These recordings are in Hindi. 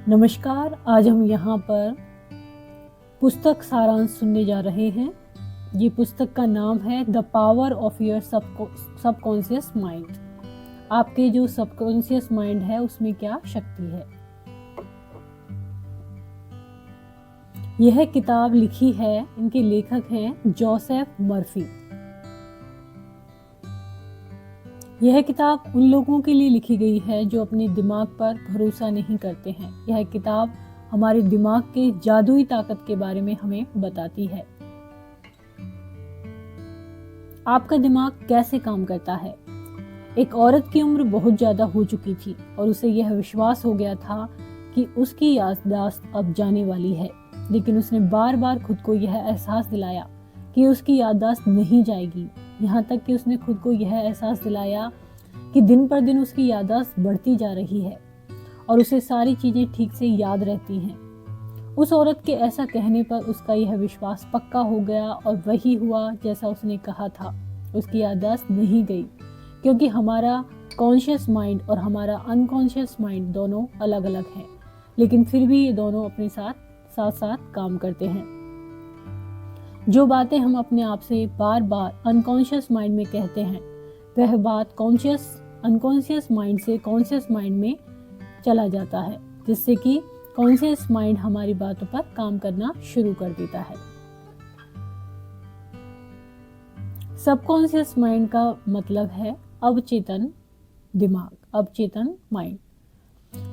नमस्कार। आज हम यहाँ पर पुस्तक सारांश सुनने जा रहे हैं। ये पुस्तक का नाम है the power of your subconscious mind. आपके जो सबकॉन्शियस माइंड है उसमें क्या शक्ति है। यह किताब लिखी है, इनके लेखक हैं जोसेफ मर्फी। यह किताब उन लोगों के लिए लिखी गई है जो अपने दिमाग पर भरोसा नहीं करते हैं। यह किताब हमारे दिमाग के जादुई ताकत के बारे में हमें बताती है। आपका दिमाग कैसे काम करता है। एक औरत की उम्र बहुत ज्यादा हो चुकी थी और उसे यह विश्वास हो गया था कि उसकी याददाश्त अब जाने वाली है, लेकिन उसने बार बार खुद को यह एहसास दिलाया कि उसकी याददाश्त नहीं जाएगी। यहाँ तक कि उसने खुद को यह एहसास दिलाया कि दिन पर दिन उसकी याददाश्त बढ़ती जा रही है और उसे सारी चीजें ठीक से याद रहती हैं। उस औरत के ऐसा कहने पर उसका यह विश्वास पक्का हो गया और वही हुआ जैसा उसने कहा था। उसकी याददाश्त नहीं गई, क्योंकि हमारा कॉन्शियस माइंड और हमारा अनकॉन्शियस माइंड दोनों अलग अलग हैं, लेकिन फिर भी ये दोनों अपने साथ साथ काम करते हैं। जो बातें हम अपने आप से बार बार अनकॉन्शियस माइंड में कहते हैं, वह बात अनकॉन्शियस माइंड से कॉन्शियस माइंड में चला जाता है, जिससे कि कॉन्शियस माइंड हमारी बातों पर काम करना शुरू कर देता है। सबकॉन्शियस माइंड का मतलब है अवचेतन दिमाग, अवचेतन माइंड।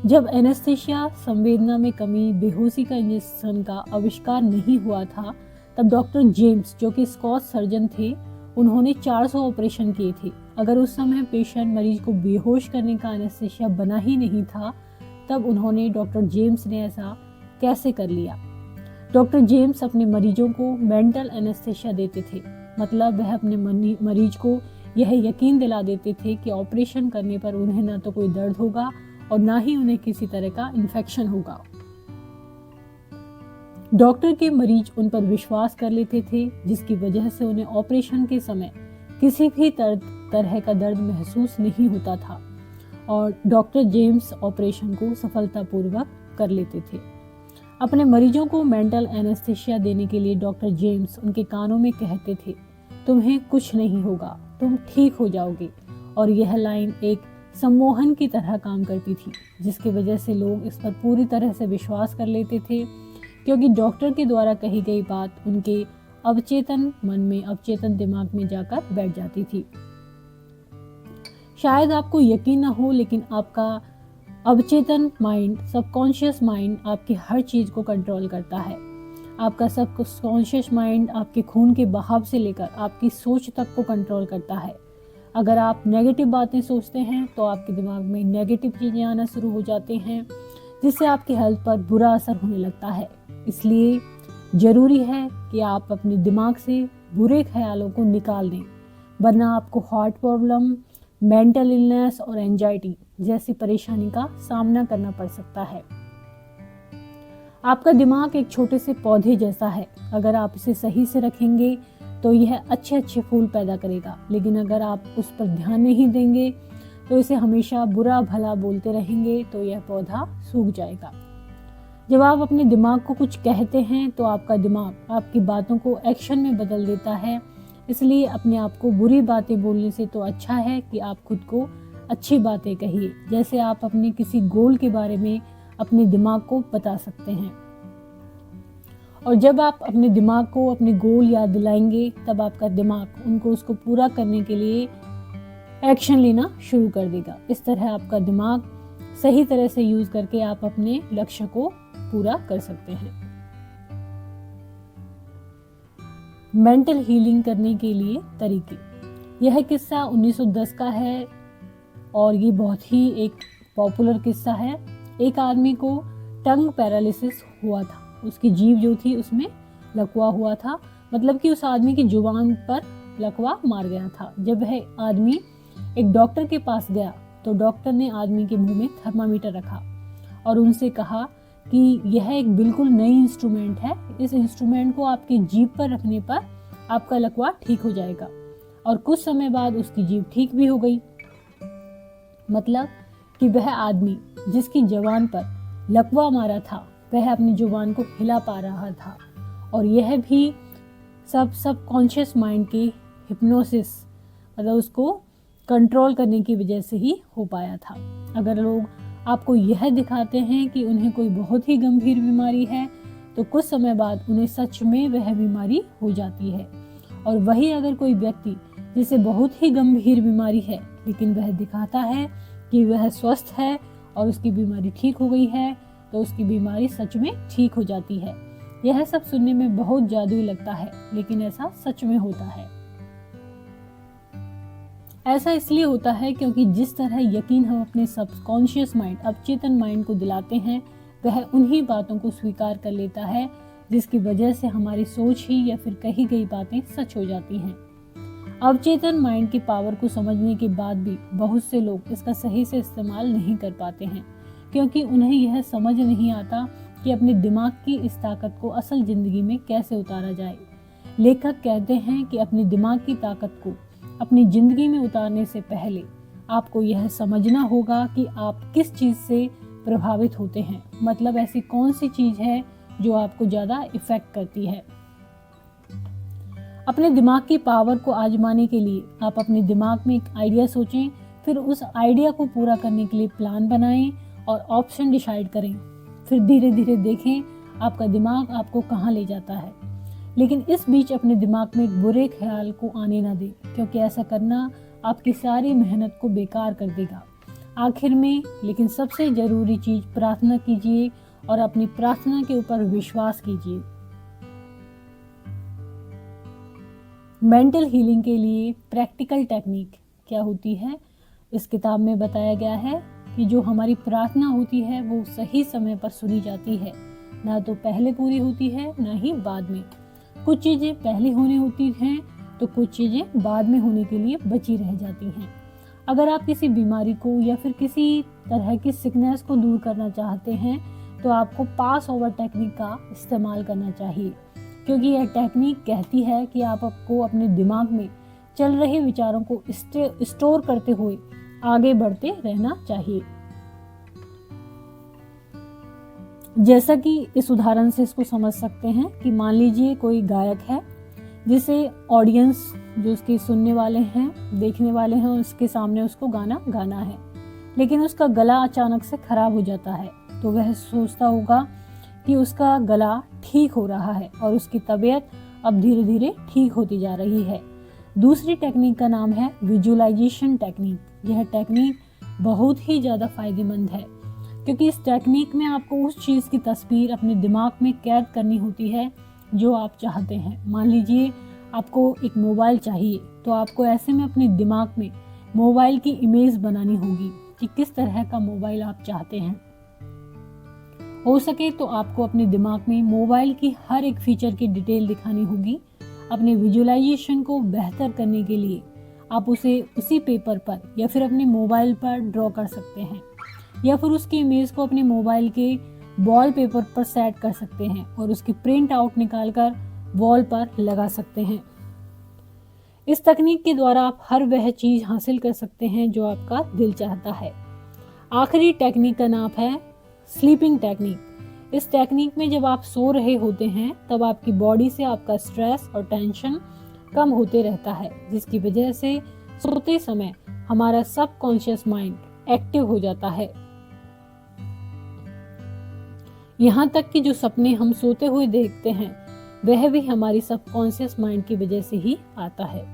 जब एनेस्थीसिया, संवेदना में कमी, बेहोशी का इंजेक्शन का आविष्कार नहीं हुआ था, तब डॉक्टर जेम्स, जो कि स्कॉच सर्जन थे, उन्होंने 400 ऑपरेशन किए थे। अगर उस समय पेशेंट मरीज को बेहोश करने का एनेस्थीसिया बना ही नहीं था, तब डॉक्टर जेम्स ने ऐसा कैसे कर लिया। डॉक्टर जेम्स अपने मरीजों को मेंटल एनेस्थीसिया देते थे, मतलब वह अपने मरीज को यह यकीन दिला देते थे कि ऑपरेशन करने पर उन्हें ना तो कोई दर्द होगा और ना ही उन्हें किसी तरह का इन्फेक्शन होगा। डॉक्टर के मरीज उन पर विश्वास कर लेते थे, जिसकी वजह से उन्हें ऑपरेशन के समय किसी भी तरह का दर्द महसूस नहीं होता था और डॉक्टर जेम्स ऑपरेशन को सफलतापूर्वक कर लेते थे। अपने मरीजों को मेंटल एनेस्थीसिया देने के लिए डॉक्टर जेम्स उनके कानों में कहते थे, तुम्हें कुछ नहीं होगा, तुम ठीक हो जाओगे। और यह लाइन एक सम्मोहन की तरह काम करती थी, जिसकी वजह से लोग इस पर पूरी तरह से विश्वास कर लेते थे, क्योंकि डॉक्टर के द्वारा कही गई बात उनके अवचेतन मन में, अवचेतन दिमाग में जाकर बैठ जाती थी। शायद आपको यकीन न हो, लेकिन आपका अवचेतन माइंड, सबकॉन्शियस माइंड आपकी हर चीज को कंट्रोल करता है। आपका सबकॉन्शियस माइंड आपके खून के बहाव से लेकर आपकी सोच तक को कंट्रोल करता है। अगर आप नेगेटिव बातें सोचते हैं तो आपके दिमाग में नेगेटिव चीजें आना शुरू हो जाते हैं, जिससे आपकी हेल्थ पर बुरा असर होने लगता है। इसलिए जरूरी है कि आप अपने दिमाग से बुरे ख्यालों को निकाल दें, वरना आपको हार्ट प्रॉब्लम, मेंटल इलनेस और एंजाइटी जैसी परेशानी का सामना करना पड़ सकता है। आपका दिमाग एक छोटे से पौधे जैसा है। अगर आप इसे सही से रखेंगे तो यह अच्छे अच्छे फूल पैदा करेगा, लेकिन अगर आप उस पर ध्यान नहीं देंगे तो इसे हमेशा बुरा भला बोलते रहेंगे तो यह पौधा सूख जाएगा। जब आप अपने दिमाग को कुछ कहते हैं तो आपका दिमाग आपकी बातों को एक्शन में बदल देता है। इसलिए अपने आप को बुरी बातें बोलने से तो अच्छा है कि आप खुद को अच्छी बातें कहिए। जैसे आप अपने किसी गोल के बारे में अपने दिमाग को बता सकते हैं, और जब आप अपने दिमाग को अपने गोल याद दिलाएंगे, तब आपका दिमाग उसको पूरा करने के लिए एक्शन लेना शुरू कर देगा। इस तरह आपका दिमाग सही तरह से यूज करके आप अपने लक्ष्य को पूरा कर सकते हैं। मेंटल हीलिंग करने के लिए तरीके। यह किस्सा 1910 का है और ये बहुत ही एक पॉपुलर किस्सा है। एक आदमी को टंग पैरालिसिस हुआ था, उसकी जीभ जो थी उसमें लकवा हुआ था, मतलब कि उस आदमी की जुबान पर लकवा मार गया था। जब वह आदमी एक डॉक्टर के पास गया तो डॉक्टर ने आदमी के मुंह में थर्मामीटर रखा और उनसे कहा कि यह एक बिल्कुल नई इंस्ट्रूमेंट है, इस इंस्ट्रूमेंट को आपकी जीभ पर रखने पर आपका लकवा ठीक हो जाएगा। और कुछ समय बाद उसकी जीभ ठीक भी हो गई। मतलब कि वह आदमी जिसकी जबान पर लकवा मारा था वह अपनी जुबान को हिला पा रहा था, और यह भी सब कॉन्शियस माइंड की हिप्नोसिस मतलब उसको कंट्रोल करने की वजह से ही हो पाया था। अगर लोग आपको यह दिखाते हैं कि उन्हें कोई बहुत ही गंभीर बीमारी है, तो कुछ समय बाद उन्हें सच में वह बीमारी हो जाती है। और वही अगर कोई व्यक्ति जिसे बहुत ही गंभीर बीमारी है लेकिन वह दिखाता है कि वह स्वस्थ है और उसकी बीमारी ठीक हो गई है, तो उसकी बीमारी सच में ठीक हो जाती है। यह सब सुनने में बहुत जादुई लगता है, लेकिन ऐसा सच में होता है। ऐसा इसलिए होता है क्योंकि जिस तरह यकीन हम अपने सबकॉन्शियस माइंड, अवचेतन माइंड को दिलाते हैं, वह उन्हीं बातों को स्वीकार कर लेता है जिसकी वजह से हमारी सोच ही या फिर कही गई बातें सच हो जाती हैं। अवचेतन माइंड की पावर को समझने के बाद भी बहुत से लोग इसका सही से इस्तेमाल नहीं कर पाते हैं, क्योंकि उन्हें यह समझ नहीं आता कि अपने दिमाग की इस ताकत को असल जिंदगी में कैसे उतारा जाए। लेखक कहते हैं कि अपने दिमाग की ताकत को अपनी जिंदगी में उतारने से पहले आपको यह समझना होगा कि आप किस चीज से प्रभावित होते हैं, मतलब ऐसी कौन सी चीज है जो आपको ज्यादा इफेक्ट करती है। अपने दिमाग की पावर को आजमाने के लिए आप अपने दिमाग में एक आइडिया सोचें, फिर उस आइडिया को पूरा करने के लिए प्लान बनाएं और ऑप्शन डिसाइड करें। फिर धीरे धीरे देखें आपका दिमाग आपको कहाँ ले जाता है। लेकिन इस बीच अपने दिमाग में एक बुरे ख्याल को आने ना दें, क्योंकि ऐसा करना आपकी सारी मेहनत को बेकार कर देगा। आखिर में लेकिन सबसे जरूरी चीज, प्रार्थना कीजिए और अपनी प्रार्थना के ऊपर विश्वास कीजिए। मेंटल हीलिंग के लिए प्रैक्टिकल टेक्निक क्या होती है, इस किताब में बताया गया है कि जो हमारी प्रार्थना होती है वो सही समय पर सुनी जाती है, ना तो पहले पूरी होती है ना ही बाद में। कुछ चीजें पहले होनी होती हैं तो कुछ चीजें बाद में होने के लिए बची रह जाती हैं। अगर आप किसी बीमारी को या फिर किसी तरह की सिकनेस को दूर करना चाहते हैं तो आपको पास ओवर टेक्निक का इस्तेमाल करना चाहिए, क्योंकि यह टेक्निक कहती है कि आपको अपने दिमाग में चल रहे विचारों को स्टोर करते हुए आगे बढ़ते रहना चाहिए। जैसा कि इस उदाहरण से इसको समझ सकते हैं कि मान लीजिए कोई गायक है जिसे ऑडियंस, जो उसके सुनने वाले हैं, देखने वाले हैं, उसके सामने उसको गाना गाना है, लेकिन उसका गला अचानक से खराब हो जाता है। तो वह सोचता होगा कि उसका गला ठीक हो रहा है और उसकी तबीयत अब धीरे धीरे ठीक होती जा रही है। दूसरी टेक्निक का नाम है विजुअलाइजेशन टेक्निक। यह टेक्निक बहुत ही ज़्यादा फायदेमंद है, क्योंकि इस टेक्निक में आपको उस चीज़ की तस्वीर अपने दिमाग में कैद करनी होती है जो आप चाहते हैं। मान लीजिए आपको एक मोबाइल चाहिए, तो आपको ऐसे में अपने दिमाग में मोबाइल की इमेज बनानी होगी कि किस तरह का मोबाइल आप चाहते हैं। हो सके तो आपको अपने दिमाग में मोबाइल की हर एक फीचर की डिटेल दिखानी होगी। अपने विजुअलाइजेशन को बेहतर करने के लिए आप उसे उसी पेपर पर या फिर अपने मोबाइल पर ड्रॉ कर सकते हैं, या फिर उसकी इमेज को अपने मोबाइल के वॉल पेपर पर सेट कर सकते हैं और उसकी प्रिंट आउट निकालकर वॉल पर लगा सकते हैं। इस तकनीक के द्वारा आप हर वह चीज हासिल कर सकते हैं जो आपका दिल चाहता है। आखिरी टेक्निक का नाम है स्लीपिंग टेक्निक। इस टेक्निक में जब आप सो रहे होते हैं तब आपकी बॉडी से आपका स्ट्रेस और टेंशन कम होते रहता है, जिसकी वजह से सोते समय हमारा सबकॉन्शियस माइंड एक्टिव हो जाता है। यहाँ तक कि जो सपने हम सोते हुए देखते हैं वह भी हमारी सबकॉन्शियस माइंड की वजह से ही आता है।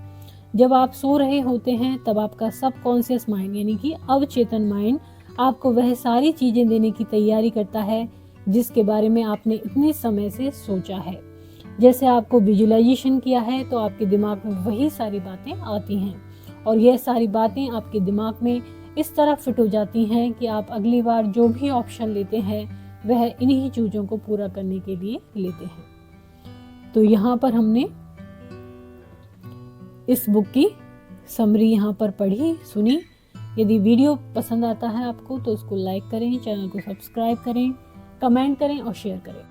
जब आप सो रहे होते हैं तब आपका सबकॉन्शियस माइंड यानी कि अवचेतन माइंड आपको वह सारी चीजें देने की तैयारी करता है जिसके बारे में आपने इतने समय से सोचा है। जैसे आपको विजुअलाइजेशन किया है तो आपके दिमाग में वही सारी बातें आती हैं, और यह सारी बातें आपके दिमाग में इस तरह फिट हो जाती हैं कि आप अगली बार जो भी ऑप्शन लेते हैं वह इन्हीं चीज़ों को पूरा करने के लिए लेते हैं। तो यहाँ पर हमने इस बुक की समरी यहाँ पर पढ़ी, सुनी। यदि वीडियो पसंद आता है आपको तो उसको लाइक करें, चैनल को सब्सक्राइब करें, कमेंट करें और शेयर करें।